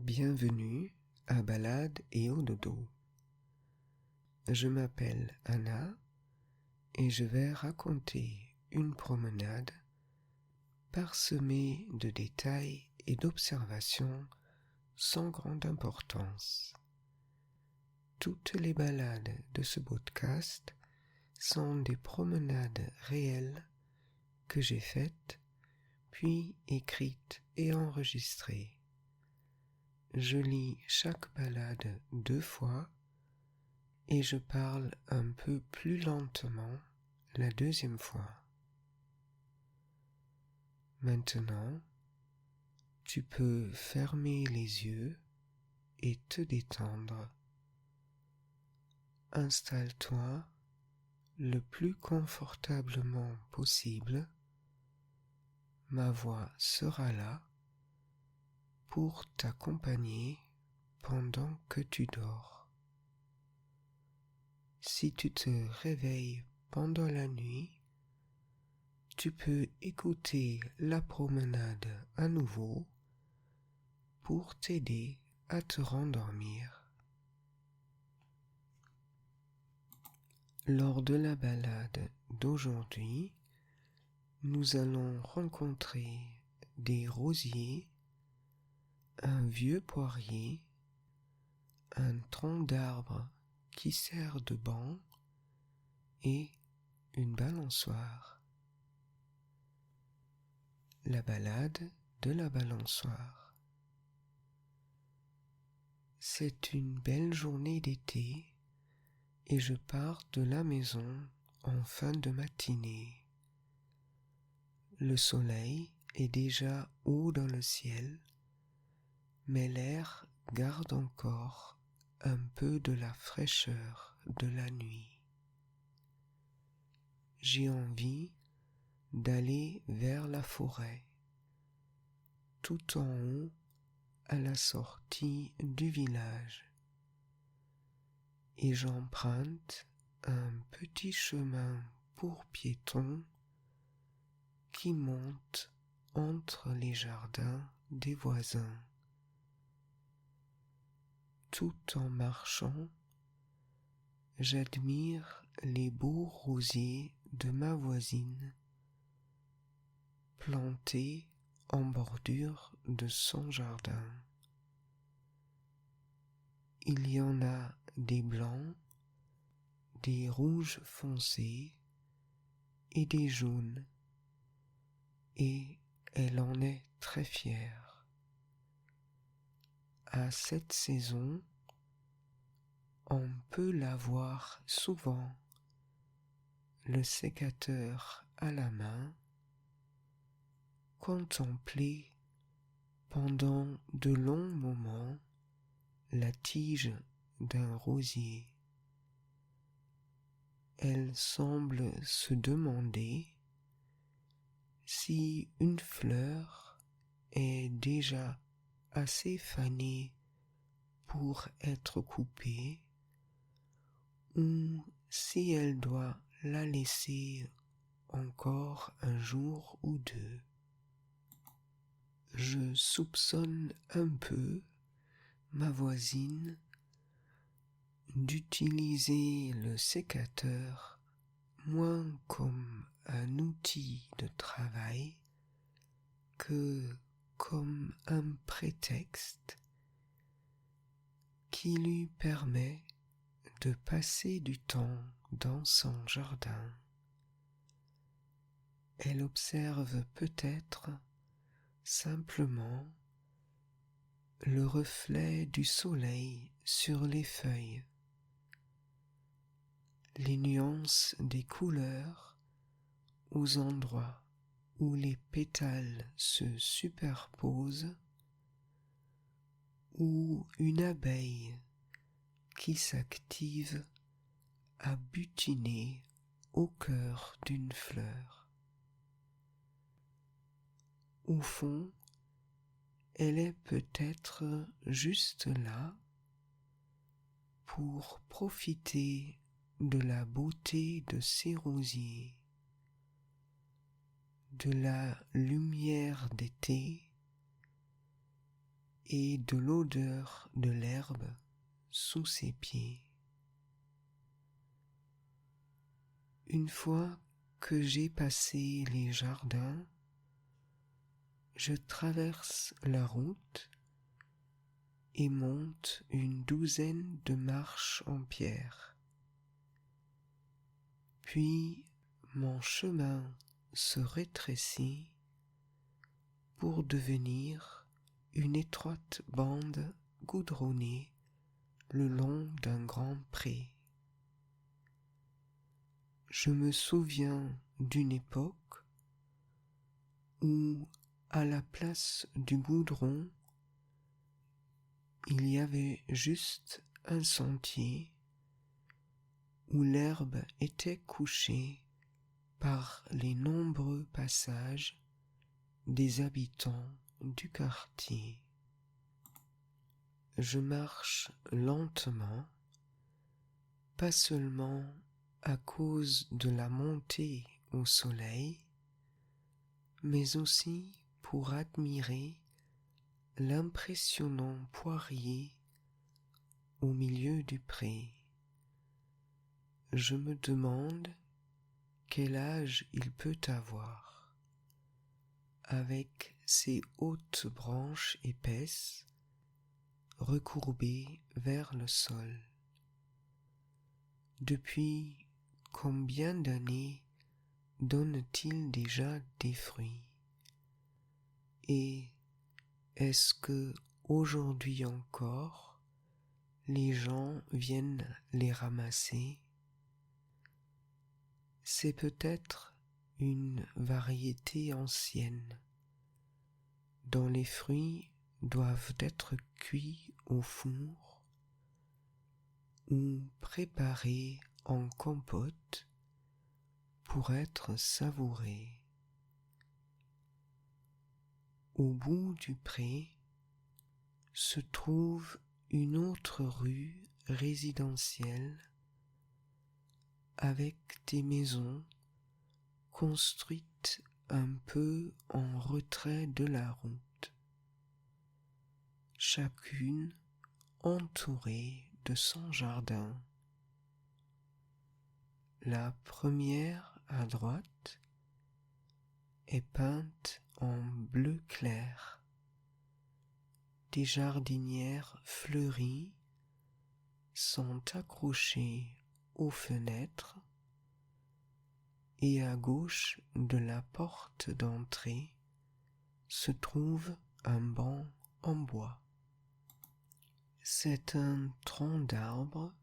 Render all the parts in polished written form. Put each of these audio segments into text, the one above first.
Bienvenue à Balade et au dodo. Je m'appelle Anna et je vais raconter une promenade parsemée de détails et d'observations sans grande importance. Toutes les balades de ce podcast sont des promenades réelles que j'ai faites, puis écrites et enregistrées. Je lis chaque balade 2 fois et je parle un peu plus lentement la 2e fois. Maintenant, tu peux fermer les yeux et te détendre. Installe-toi le plus confortablement possible. Ma voix sera là pour t'accompagner pendant que tu dors. Si tu te réveilles pendant la nuit, tu peux écouter la promenade à nouveau pour t'aider à te rendormir. Lors de la balade d'aujourd'hui, nous allons rencontrer des rosiers, un vieux poirier, un tronc d'arbre qui sert de banc et une balançoire. La balade de la balançoire. C'est une belle journée d'été et je pars de la maison en fin de matinée. Le soleil est déjà haut dans le ciel, mais l'air garde encore un peu de la fraîcheur de la nuit. J'ai envie d'aller vers la forêt, tout en haut à la sortie du village, et j'emprunte un petit chemin pour piétons qui monte entre les jardins des voisins. Tout en marchant, j'admire les beaux rosiers de ma voisine, plantés en bordure de son jardin. Il y en a des blancs, des rouges foncés et des jaunes, et elle en est très fière. À cette saison, on peut la voir souvent, le sécateur à la main, contempler pendant de longs moments la tige d'un rosier. Elle semble se demander si une fleur est déjà assez fanée pour être coupée ou si elle doit la laisser encore un jour ou deux. Je soupçonne un peu ma voisine d'utiliser le sécateur moins comme un outil de travail que comme un prétexte qui lui permet de passer du temps dans son jardin. Elle observe peut-être simplement le reflet du soleil sur les feuilles, les nuances des couleurs aux endroits où les pétales se superposent, ou une abeille qui s'active à butiner au cœur d'une fleur. Au fond, elle est peut-être juste là pour profiter de la beauté de ces rosiers, de la lumière d'été et de l'odeur de l'herbe sous ses pieds. Une fois que j'ai passé les jardins, je traverse la route et monte une douzaine de marches en pierre. Puis mon chemin se rétrécit pour devenir une étroite bande goudronnée le long d'un grand pré. Je me souviens d'une époque où, à la place du goudron, il y avait juste un sentier où l'herbe était couchée par les nombreux passages des habitants du quartier. Je marche lentement, pas seulement à cause de la montée au soleil, mais aussi pour admirer l'impressionnant poirier au milieu du pré. Je me demande quel âge il peut avoir, avec ses hautes branches épaisses recourbées vers le sol. Depuis combien d'années donne-t-il déjà des fruits? Et est-ce que, aujourd'hui encore, les gens viennent les ramasser? C'est peut-être une variété ancienne, dont les fruits doivent être cuits au four ou préparés en compote pour être savourés. Au bout du pré se trouve une autre rue résidentielle avec des maisons construites un peu en retrait de la route, chacune entourée de son jardin. La première à droite est peinte en bleu clair. Des jardinières fleuries sont accrochées aux fenêtres et à gauche de la porte d'entrée se trouve un banc en bois. C'est un tronc d'arbre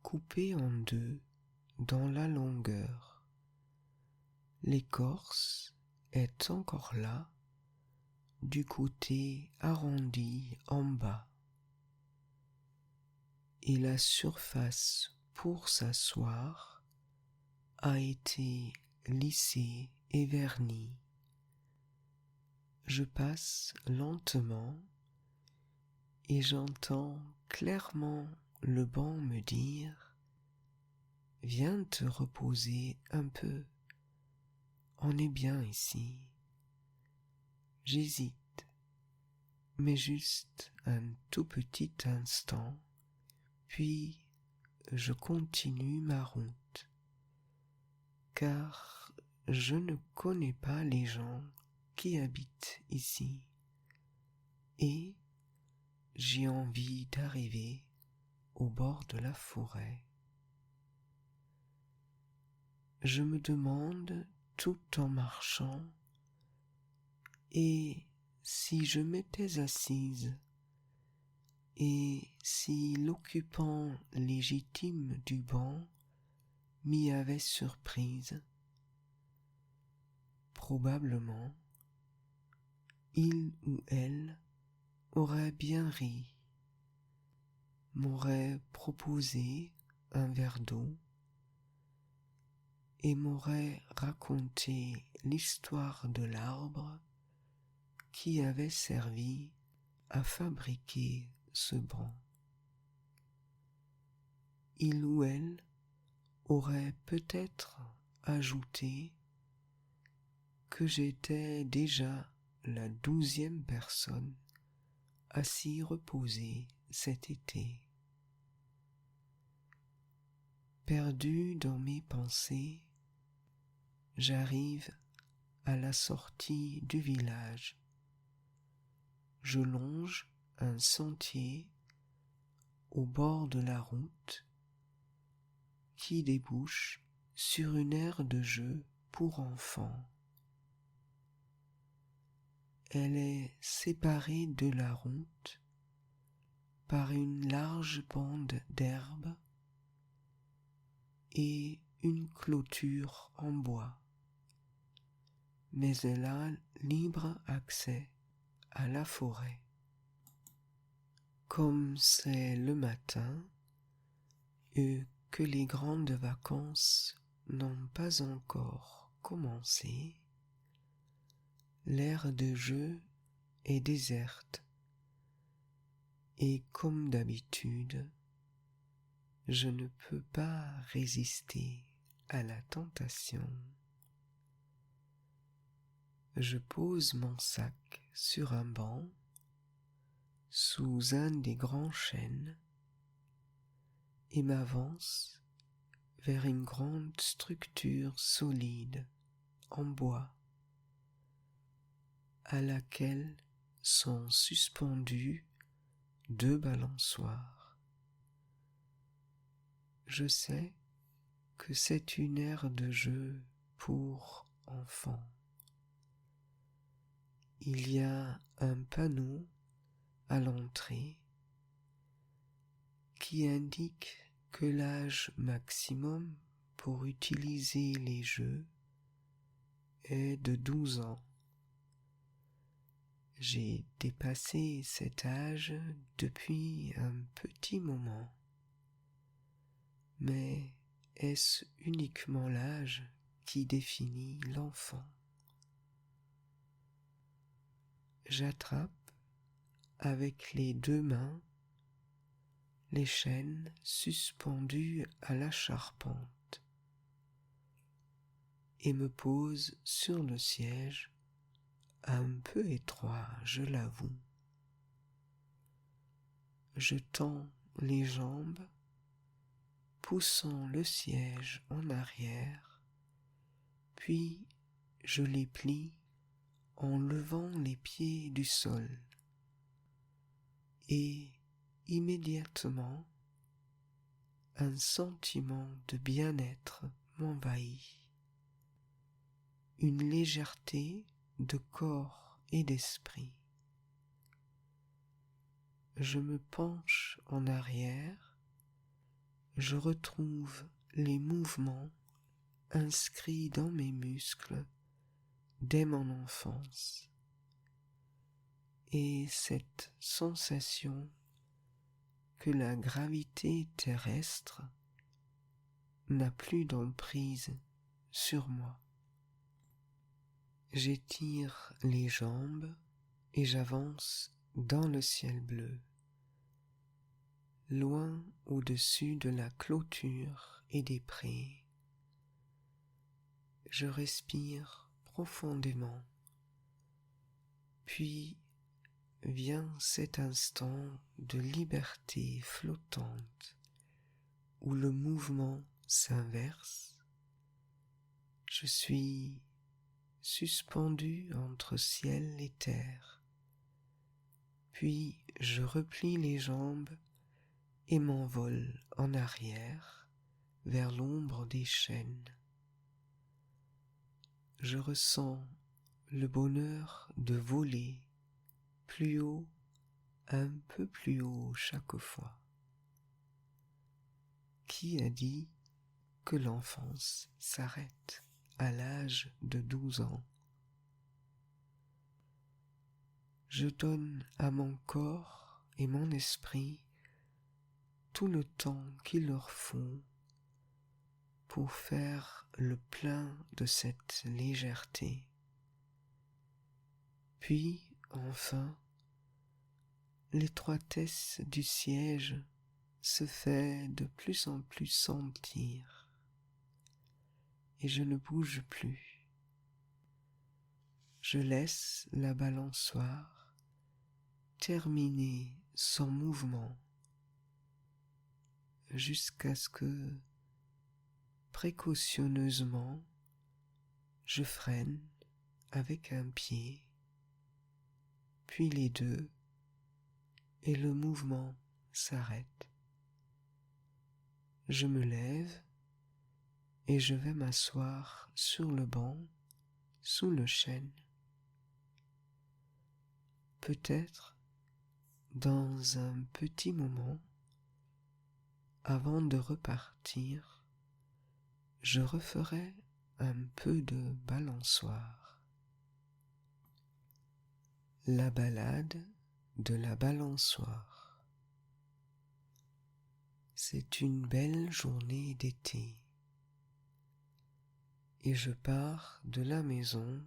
coupé en deux dans la longueur. L'écorce est encore là du côté arrondi en bas et la surface pour s'asseoir a été lissée et vernie. Je passe lentement et j'entends clairement le banc me dire « Viens te reposer un peu, on est bien ici ». J'hésite, mais juste un tout petit instant, puis je continue ma route, car je ne connais pas les gens qui habitent ici, et j'ai envie d'arriver au bord de la forêt. Je me demande tout en marchant, et si je m'étais assise, et si l'occupant légitime du banc m'y avait surprise, probablement il ou elle aurait bien ri, m'aurait proposé un verre d'eau et m'aurait raconté l'histoire de l'arbre qui avait servi à fabriquer ce banc. Il ou elle aurait peut-être ajouté que j'étais déjà la 12e personne à s'y reposer cet été. Perdu dans mes pensées, j'arrive à la sortie du village. Je longe un sentier au bord de la route qui débouche sur une aire de jeu pour enfants. Elle est séparée de la route par une large bande d'herbe et une clôture en bois, mais elle a libre accès à la forêt. Comme c'est le matin et que les grandes vacances n'ont pas encore commencé, l'aire de jeu est déserte et comme d'habitude, je ne peux pas résister à la tentation. Je pose mon sac sur un banc sous un des grands chênes et m'avance vers une grande structure solide en bois à laquelle sont suspendus 2 balançoires. Je sais que c'est une aire de jeu pour enfants. Il y a un panneau à l'entrée qui indique que l'âge maximum pour utiliser les jeux est de 12 ans. J'ai dépassé cet âge depuis un petit moment. Mais est-ce uniquement l'âge qui définit l'enfant? J'attrape avec les 2 mains les chaînes suspendues à la charpente et me pose sur le siège, un peu étroit, je l'avoue. Je tends les jambes, poussant le siège en arrière, puis je les plie en levant les pieds du sol. Et immédiatement, un sentiment de bien-être m'envahit, une légèreté de corps et d'esprit. Je me penche en arrière, je retrouve les mouvements inscrits dans mes muscles dès mon enfance, et cette sensation que la gravité terrestre n'a plus d'emprise sur moi. J'étire les jambes et j'avance dans le ciel bleu, loin au-dessus de la clôture et des prés. Je respire profondément, puis vient cet instant de liberté flottante où le mouvement s'inverse. Je suis suspendu entre ciel et terre, puis je replie les jambes et m'envole en arrière vers l'ombre des chênes. Je ressens le bonheur de voler plus haut, un peu plus haut chaque fois. Qui a dit que l'enfance s'arrête à l'âge de 12 ans? Je donne à mon corps et mon esprit tout le temps qu'il leur faut pour faire le plein de cette légèreté. Puis, enfin, l'étroitesse du siège se fait de plus en plus sentir et je ne bouge plus. Je laisse la balançoire terminer son mouvement jusqu'à ce que, précautionneusement, je freine avec un pied, puis les deux, et le mouvement s'arrête. Je me lève et je vais m'asseoir sur le banc, sous le chêne. Peut-être, dans un petit moment, avant de repartir, je referai un peu de balançoire. La balade de la balançoire. C'est une belle journée d'été et je pars de la maison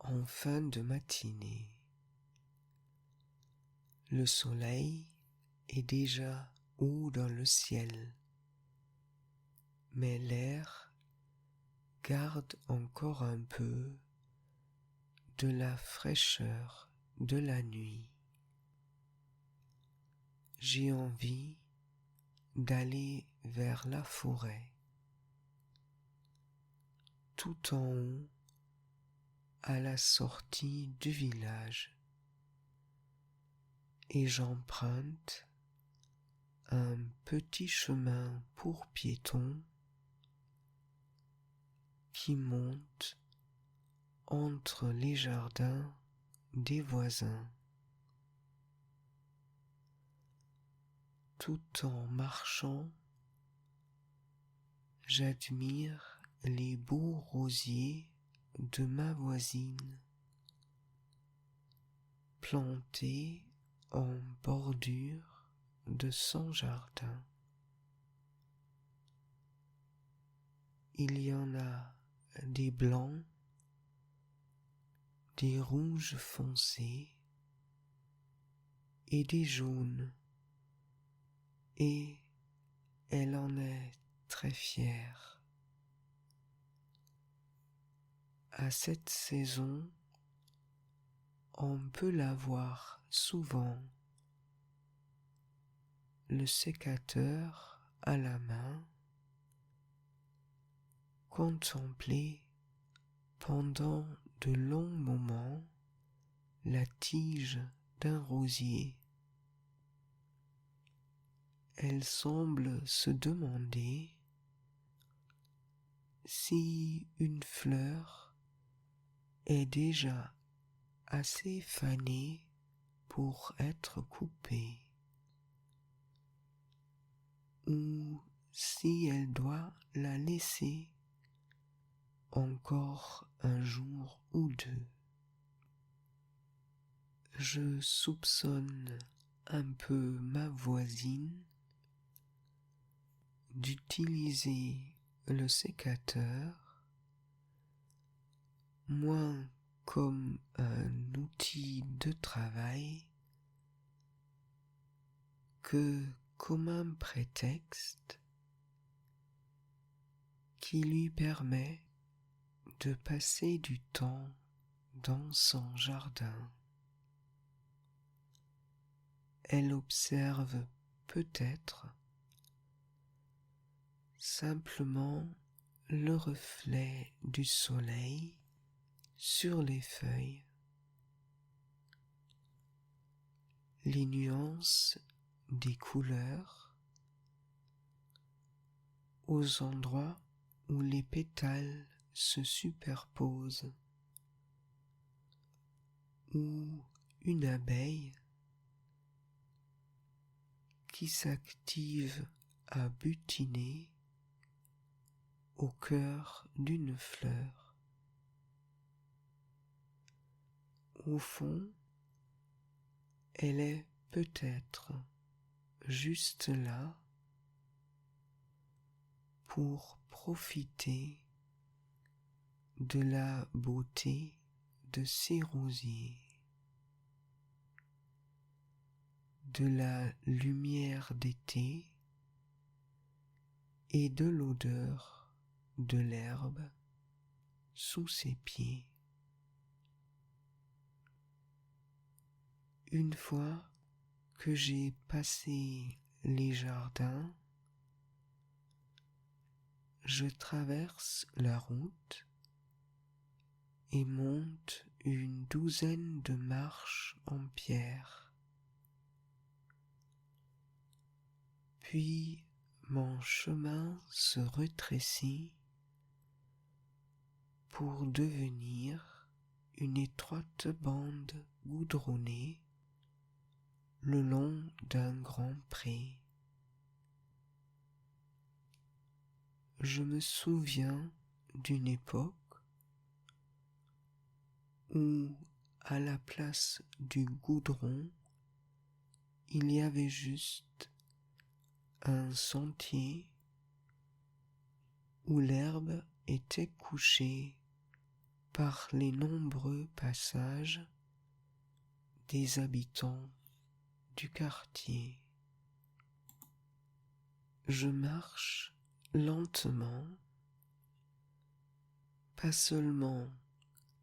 en fin de matinée. Le soleil est déjà haut dans le ciel, mais l'air garde encore un peu de la fraîcheur de la nuit. J'ai envie d'aller vers la forêt, tout en haut, à la sortie du village, et j'emprunte un petit chemin pour piétons qui monte entre les jardins des voisins. Tout en marchant, j'admire les beaux rosiers de ma voisine, plantés en bordure de son jardin. Il y en a des blancs, des rouges foncés et des jaunes, et elle en est très fière. À cette saison, on peut la voir souvent, le sécateur à la main, contempler pendant de longs moments la tige d'un rosier. Elle semble se demander si une fleur est déjà assez fanée pour être coupée, ou si elle doit la laisser encore un jour ou deux. Je soupçonne un peu ma voisine d'utiliser le sécateur moins comme un outil de travail que comme un prétexte qui lui permet de passer du temps dans son jardin. Elle observe peut-être simplement le reflet du soleil sur les feuilles, les nuances des couleurs aux endroits où les pétales se superposent, ou une abeille qui s'active à butiner au cœur d'une fleur. Au fond, elle est peut-être juste là pour profiter de la beauté de ces rosiers, de la lumière d'été et de l'odeur de l'herbe sous ses pieds. une fois que j'ai passé les jardins, je traverse la route et monte une douzaine de marches en pierre. Puis mon chemin se rétrécit pour devenir une étroite bande goudronnée le long d'un grand pré. Je me souviens d'une époque où, à la place du goudron, il y avait juste un sentier où l'herbe était couchée par les nombreux passages des habitants du quartier. Je marche lentement, pas seulement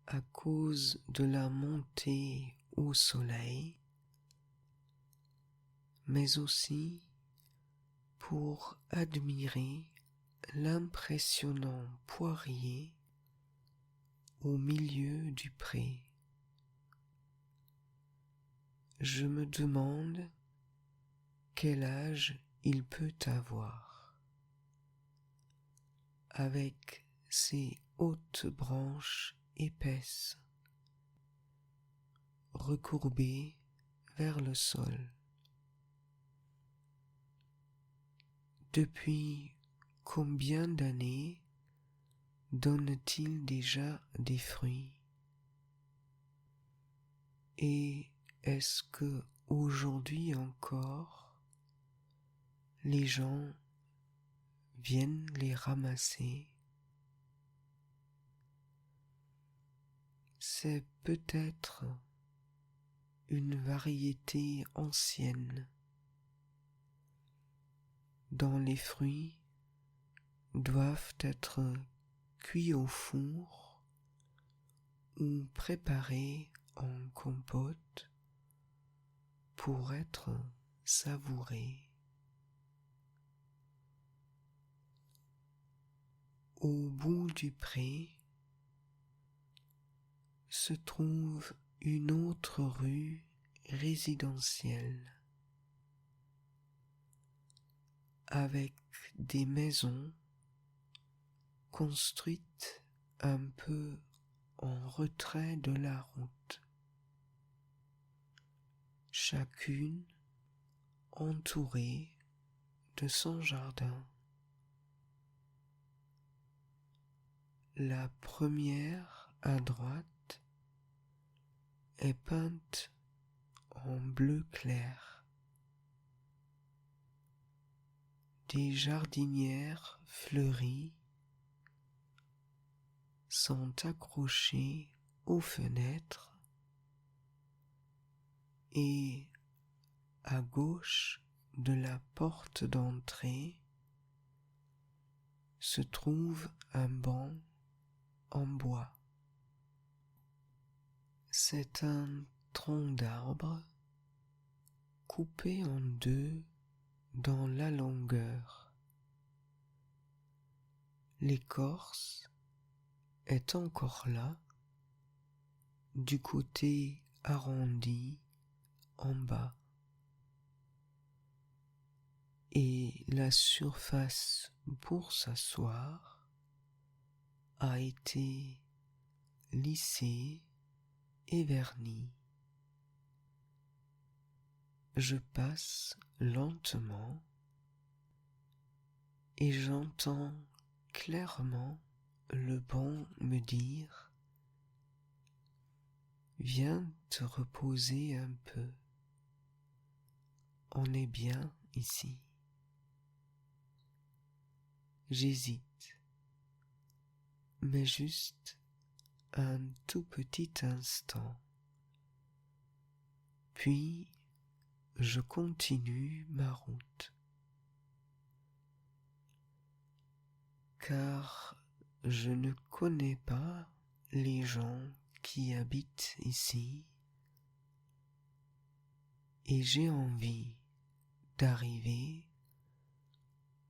à cause de la montée au soleil, mais aussi pour admirer l'impressionnant poirier au milieu du pré. Je me demande quel âge il peut avoir, avec ses hautes branches épaisses, recourbées vers le sol. Depuis combien d'années donne-t-il déjà des fruits? Et est-ce que aujourd'hui encore les gens viennent les ramasser? C'est peut-être une variété ancienne dont les fruits doivent être cuits au four ou préparés en compote pour être savourés. Au bout du pré se trouve une autre rue résidentielle avec des maisons construites un peu en retrait de la route, chacune entourée de son jardin. La première à droite est peinte en bleu clair. Des jardinières fleuries sont accrochées aux fenêtres et à gauche de la porte d'entrée se trouve un banc en bois. C'est un tronc d'arbre coupé en deux dans la longueur. L'écorce est encore là, du côté arrondi en bas, et la surface pour s'asseoir a été lissée et vernie. Je passe lentement et j'entends clairement le banc me dire « Viens te reposer un peu, on est bien ici ». J'hésite, mais juste un tout petit instant. Puis je continue ma route, car je ne connais pas les gens qui habitent ici, et j'ai envie d'arriver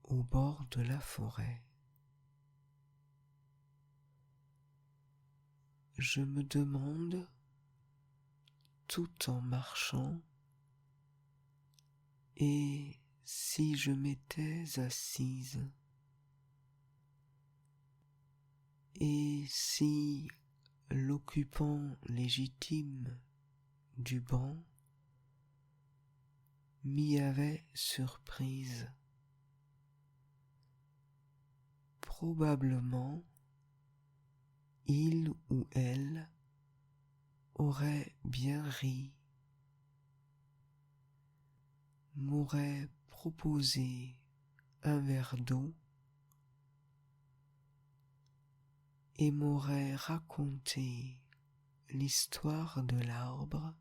au bord de la forêt. Je me demande, tout en marchant, et si je m'étais assise, et si l'occupant légitime du banc m'y avait surprise. Probablement, il ou elle aurait bien ri, m'aurait proposé un verre d'eau et m'aurait raconté l'histoire de l'arbre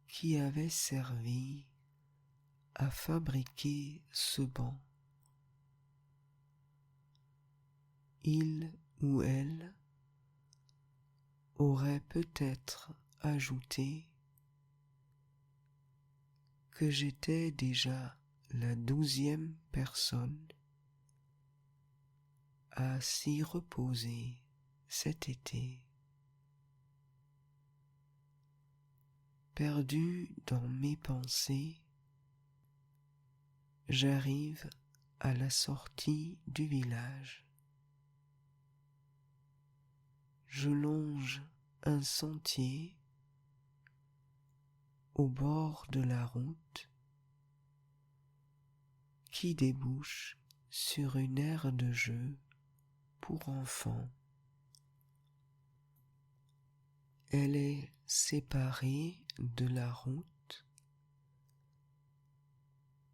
qui avait servi à fabriquer ce banc. Il ou elle aurait peut-être ajouté que j'étais déjà la 12e personne à s'y reposer cet été. Perdu dans mes pensées, j'arrive à la sortie du village. Je longe un sentier au bord de la route qui débouche sur une aire de jeu pour enfants. Elle est séparée de la route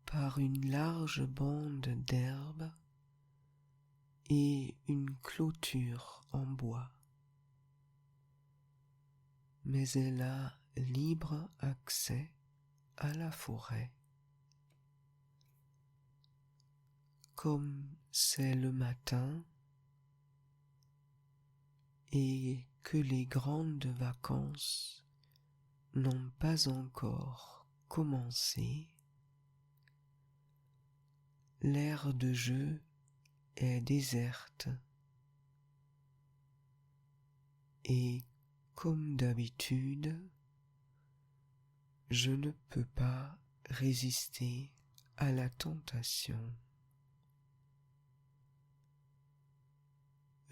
par une large bande d'herbe et une clôture en bois. Mais elle a libre accès à la forêt. Comme c'est le matin et que les grandes vacances n'ont pas encore commencé, l'aire de jeu est déserte et, comme d'habitude, je ne peux pas résister à la tentation.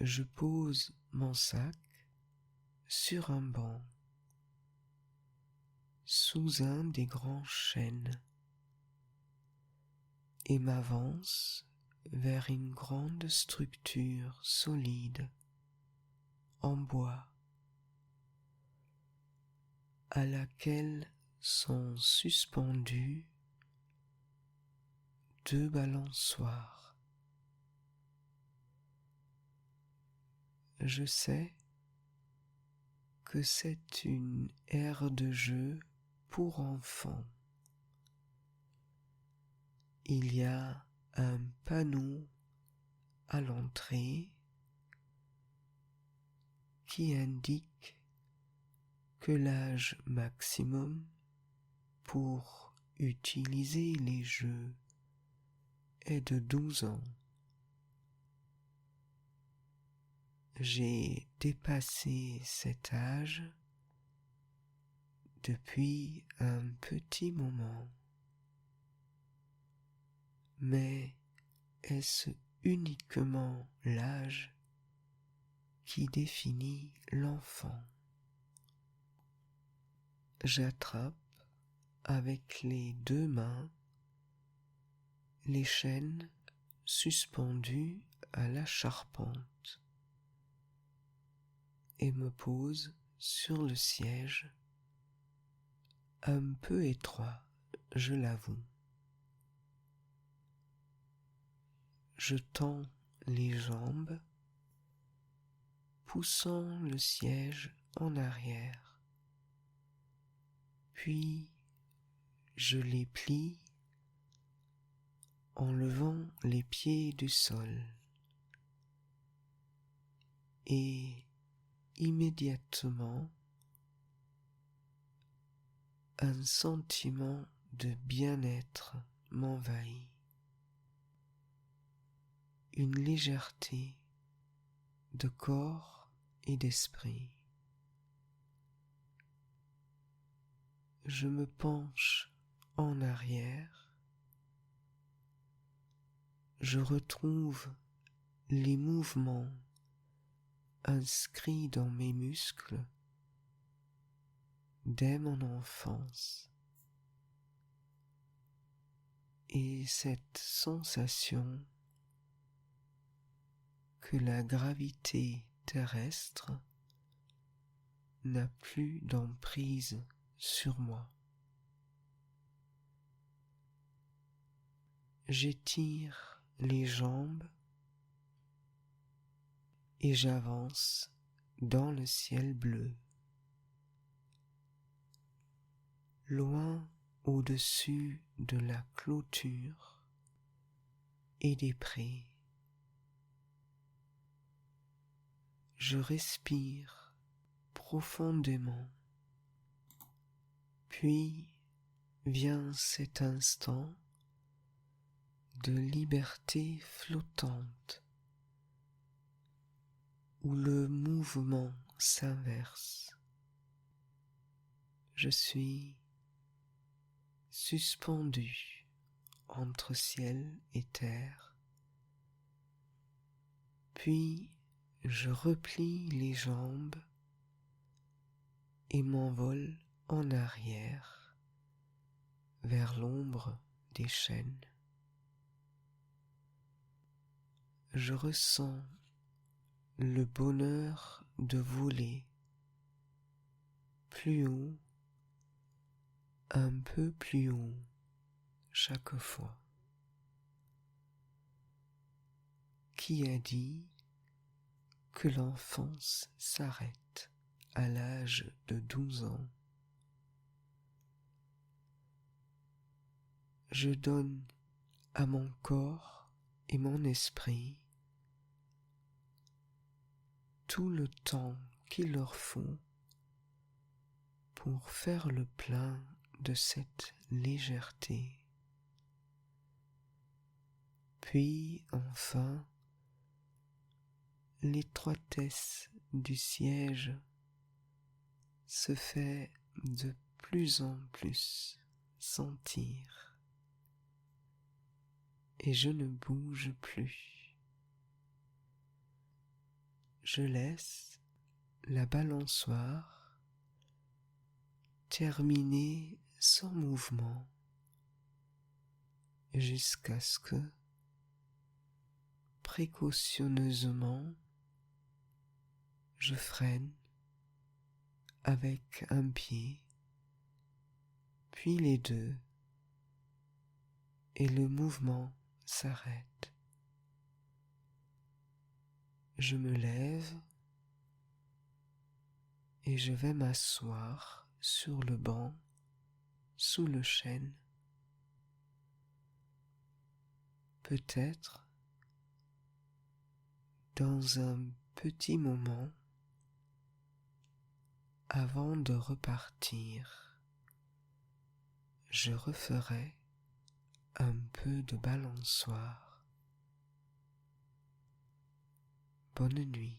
Je pose mon sac sur un banc, sous un des grands chênes, et m'avance vers une grande structure solide en bois à laquelle sont suspendus 2 balançoires. Je sais que c'est une aire de jeu pour enfants. Il y a un panneau à l'entrée qui indique que l'âge maximum pour utiliser les jeux est de 12 ans. J'ai dépassé cet âge depuis un petit moment. Mais est-ce uniquement l'âge qui définit l'enfant? J'attrape avec les 2 mains les chaînes suspendues à la charpente et me pose sur le siège, un peu étroit, je l'avoue. Je tends les jambes, poussant le siège en arrière, puis je les plie en levant les pieds du sol, et immédiatement un sentiment de bien-être m'envahit, une légèreté de corps et d'esprit. Je me penche en arrière, je retrouve les mouvements inscrits dans mes muscles dès mon enfance. Et cette sensation que la gravité terrestre n'a plus d'emprise sur moi. J'étire les jambes et j'avance dans le ciel bleu. Loin au-dessus de la clôture et des prés, je respire profondément, puis vient cet instant de liberté flottante où le mouvement s'inverse. Je suis suspendu entre ciel et terre, puis je replie les jambes et m'envole en arrière vers l'ombre des chênes. Je ressens le bonheur de voler plus haut, un peu plus haut chaque fois. Qui a dit que l'enfance s'arrête à l'âge de 12 ans? Je donne à mon corps et mon esprit tout le temps qu'il leur faut pour faire le plein de cette légèreté. Puis enfin, l'étroitesse du siège se fait de plus en plus sentir et je ne bouge plus. Je laisse la balançoire terminer son mouvement jusqu'à ce que, précautionneusement, je freine avec un pied, puis les deux, et le mouvement s'arrête. Je me lève et je vais m'asseoir sur le banc sous le chêne. Peut-être dans un petit moment avant de repartir, je referai un peu de balançoire. Bonne nuit.